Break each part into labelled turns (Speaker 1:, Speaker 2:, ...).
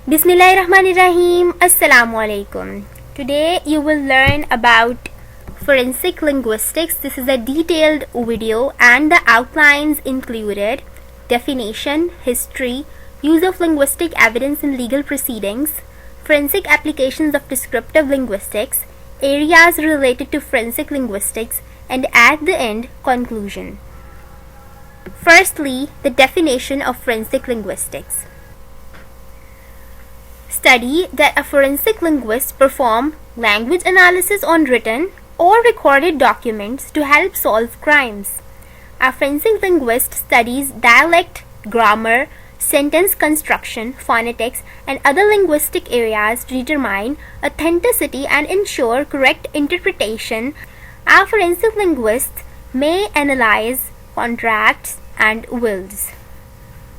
Speaker 1: Bismillahirrahmanirrahim. Assalamu alaikum. Today you will learn about forensic linguistics. This is a detailed video and the outlines included definition, history, use of linguistic evidence in legal proceedings, forensic applications of descriptive linguistics, areas related to forensic linguistics, and at the end, conclusion. Firstly, the definition of forensic linguistics. Study that a forensic linguist perform language analysis on written or recorded documents to help solve crimes. A forensic linguist studies dialect, grammar, sentence construction, phonetics, and other linguistic areas to determine authenticity and ensure correct interpretation. A forensic linguist may analyze contracts and wills.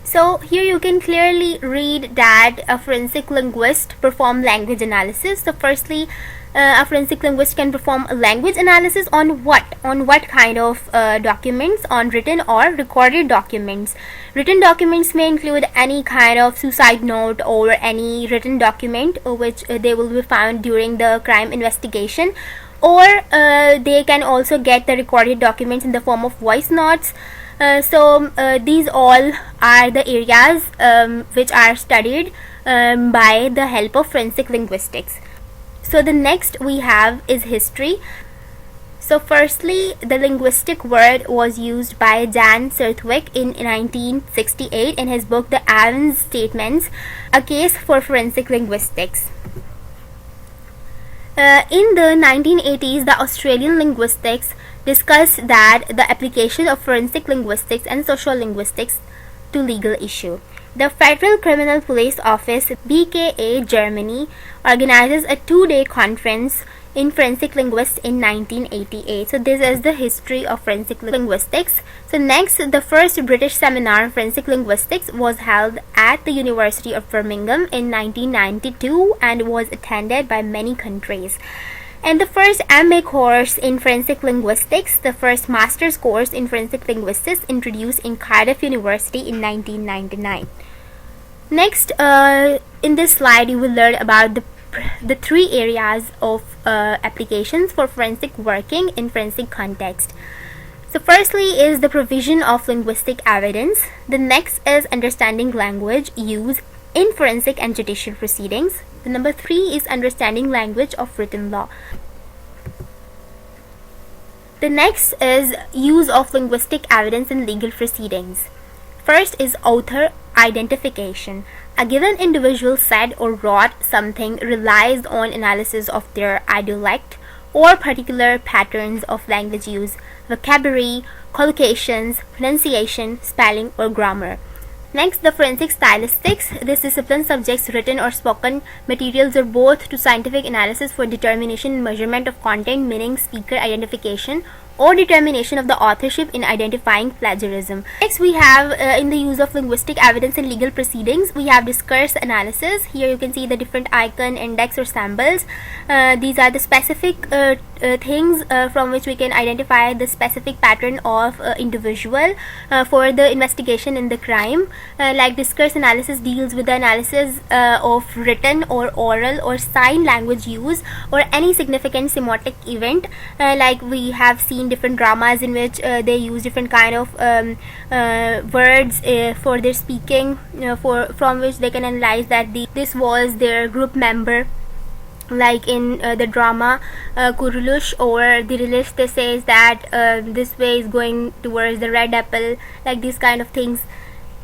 Speaker 1: So here you can clearly read that a forensic linguist perform language analysis. So firstly, a forensic linguist can perform a language analysis on what? On what kind of documents? On written or recorded documents. Written documents may include any kind of suicide note or any written document which they will be found during the crime investigation, or they can also get the recorded documents in the form of voice notes. So these all are the areas which are studied by the help of forensic linguistics. So the next we have is history. So firstly, the linguistic word was used by Jan Serthwick in 1968 in his book The Avens Statements, A Case for Forensic Linguistics. In the 1980s, the Australian linguistics discussed that the application of forensic linguistics and social linguistics to legal issue. The Federal Criminal Police Office, BKA Germany, organizes a 2-day conference in forensic linguists in 1988. So this is the history of forensic linguistics. So next, the first British seminar on forensic linguistics was held at the University of Birmingham in 1992 and was attended by many countries. And the first MA course in forensic linguistics, the first master's course in forensic linguistics, introduced in Cardiff University in 1999. Next, in this slide, you will learn about the three areas of applications for forensic working in forensic context. So firstly is the provision of linguistic evidence. The next is understanding language use in forensic and judicial proceedings. The number 3 is understanding language of written law. The next is use of linguistic evidence in legal proceedings. First is author identification. A given individual said or wrote something relies on analysis of their dialect or particular patterns of language use, vocabulary, collocations, pronunciation, spelling, or grammar. Next, the forensic stylistics. This discipline subjects written or spoken materials or both to scientific analysis for determination and measurement of content, meaning, speaker identification, or determination of the authorship in identifying plagiarism. Next, we have in the use of linguistic evidence in legal proceedings, we have discourse analysis. Here you can see the different icon, index, or symbols. These are the specific things from which we can identify the specific pattern of individual for the investigation in the crime. Like discourse analysis deals with the analysis of written or oral or sign language use or any significant semiotic event. Like we have seen different dramas in which they use different kind of words for their speaking, from which they can analyze that this was their group member. Like in the drama Kurulush or the Relish, they says that this way is going towards the red apple, like these kind of things.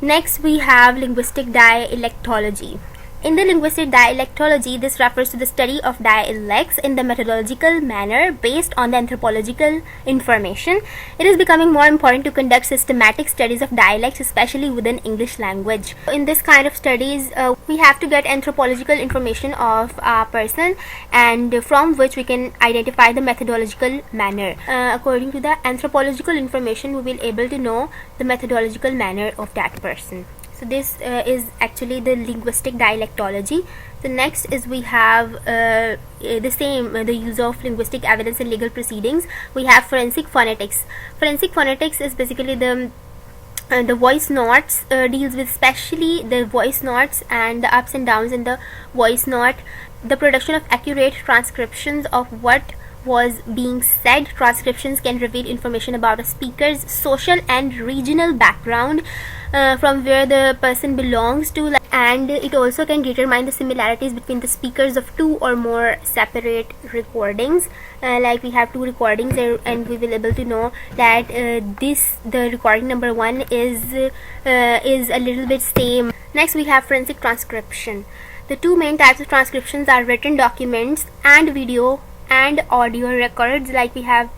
Speaker 1: Next, we have linguistic dialectology. In the linguistic dialectology, this refers to the study of dialects in the methodological manner based on the anthropological information. It is becoming more important to conduct systematic studies of dialects, especially within English language. In this kind of studies, we have to get anthropological information of a person, and from which we can identify the methodological manner. According to the anthropological information, we will be able to know the methodological manner of that person. So this is actually the linguistic dialectology. The next is we have the use of linguistic evidence in legal proceedings. We have forensic phonetics. Forensic phonetics is basically the The voice notes deals with especially the voice notes and the ups and downs in the voice note, the production of accurate transcriptions of what was being said. Transcriptions can reveal information about a speaker's social and regional background, from where the person belongs to, and it also can determine the similarities between the speakers of two or more separate recordings. Like we have two recordings there, and we will be able to know that the recording number 1 is a little bit same. Next we have forensic transcription. The two main types of transcriptions are written documents and video and audio records. Like we have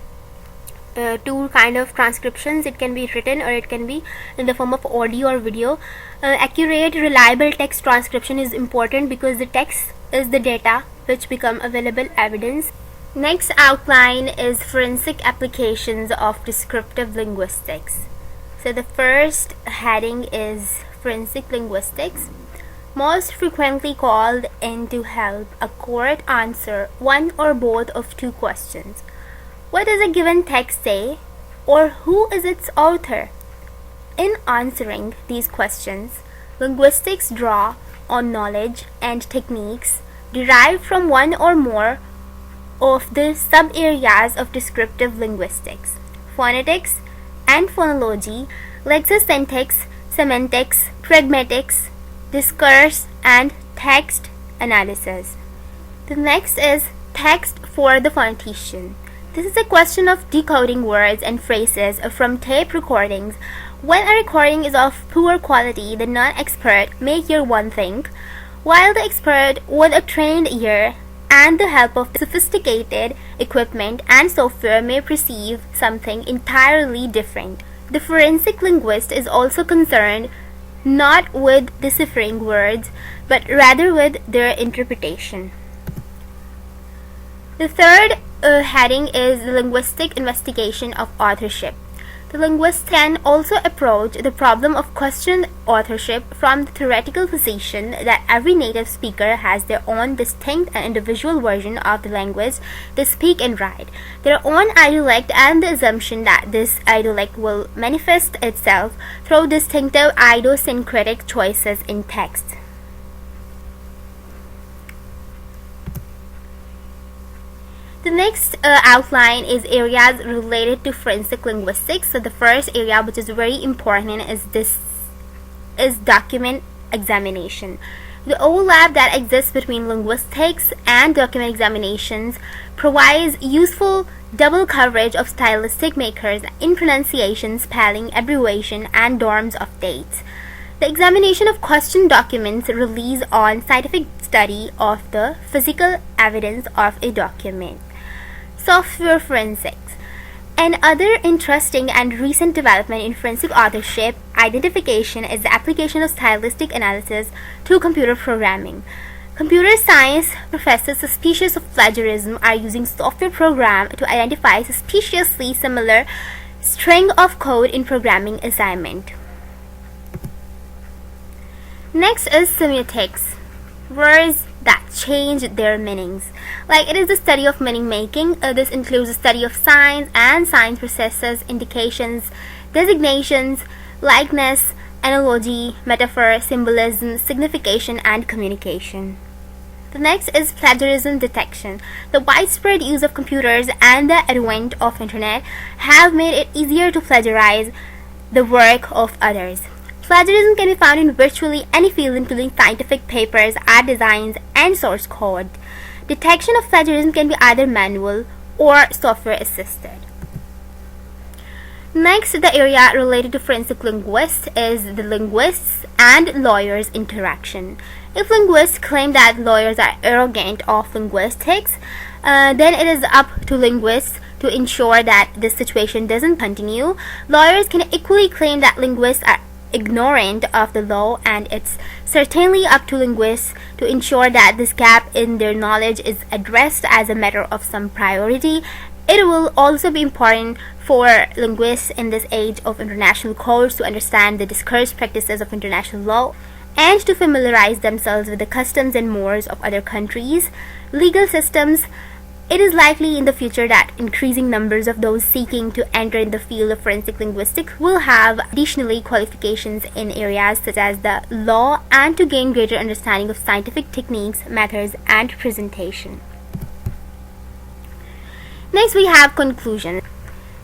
Speaker 1: two kind of transcriptions. It can be written or it can be in the form of audio or video. Accurate, reliable text transcription is important because the text is the data which become available evidence. Next outline is forensic applications of descriptive linguistics. So the first heading is forensic linguistics. Most frequently called in to help a court answer one or both of two questions. What does a given text say, or who is its author? In answering these questions, linguistics draw on knowledge and techniques derived from one or more of the sub-areas of descriptive linguistics: phonetics and phonology, lexicyntics, semantics, pragmatics, discourse, and text analysis. The next is text for the phonetician. This is a question of decoding words and phrases from tape recordings. When a recording is of poor quality, the non-expert may hear one thing, while the expert with a trained ear and the help of sophisticated equipment and software may perceive something entirely different. The forensic linguist is also concerned not with deciphering words, but rather with their interpretation. The third heading is the linguistic investigation of authorship. The linguist can also approach the problem of questioned authorship from the theoretical position that every native speaker has their own distinct and individual version of the language they speak and write, their own idiolect, and the assumption that this idiolect will manifest itself through distinctive idiosyncratic choices in text. The next outline is areas related to forensic linguistics. So the first area, which is very important, is document examination. The overlap that exists between linguistics and document examinations provides useful double coverage of stylistic makers in pronunciation, spelling, abbreviation, and norms of dates. The examination of question documents relies on scientific study of the physical evidence of a document. Software forensics. Another interesting and recent development in forensic authorship identification is the application of stylistic analysis to computer programming. Computer science professors suspicious of plagiarism are using software program to identify suspiciously similar string of code in programming assignment. Next is semiotics, words that change their meanings. Like it is the study of meaning making. This includes the study of signs and sign processes, indications, designations, likeness, analogy, metaphor, symbolism, signification, and communication. The next is plagiarism detection. The widespread use of computers and the advent of internet have made it easier to plagiarize the work of others. Plagiarism can be found in virtually any field, including scientific papers, art designs, and source code. Detection of plagiarism can be either manual or software assisted. Next, the area related to forensic linguists is the linguists and lawyers' interaction. If linguists claim that lawyers are arrogant of linguistics, then it is up to linguists to ensure that this situation doesn't continue. Lawyers can equally claim that linguists are ignorant of the law, and it's certainly up to linguists to ensure that this gap in their knowledge is addressed as a matter of some priority. It will also be important for linguists in this age of international courts to understand the discourse practices of international law and to familiarize themselves with the customs and mores of other countries, legal systems, It is likely in the future that increasing numbers of those seeking to enter in the field of forensic linguistics will have additionally qualifications in areas such as the law and to gain greater understanding of scientific techniques, methods, and presentation. Next we have conclusion.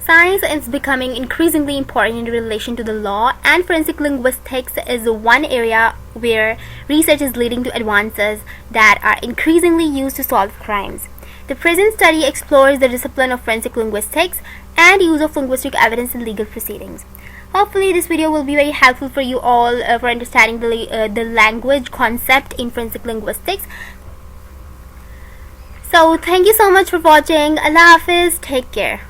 Speaker 1: Science is becoming increasingly important in relation to the law, and forensic linguistics is one area where research is leading to advances that are increasingly used to solve crimes. The present study explores the discipline of forensic linguistics and use of linguistic evidence in legal proceedings. Hopefully this video will be very helpful for you all for understanding the language concept in forensic linguistics. So thank you so much for watching. Allah Hafiz. Take care.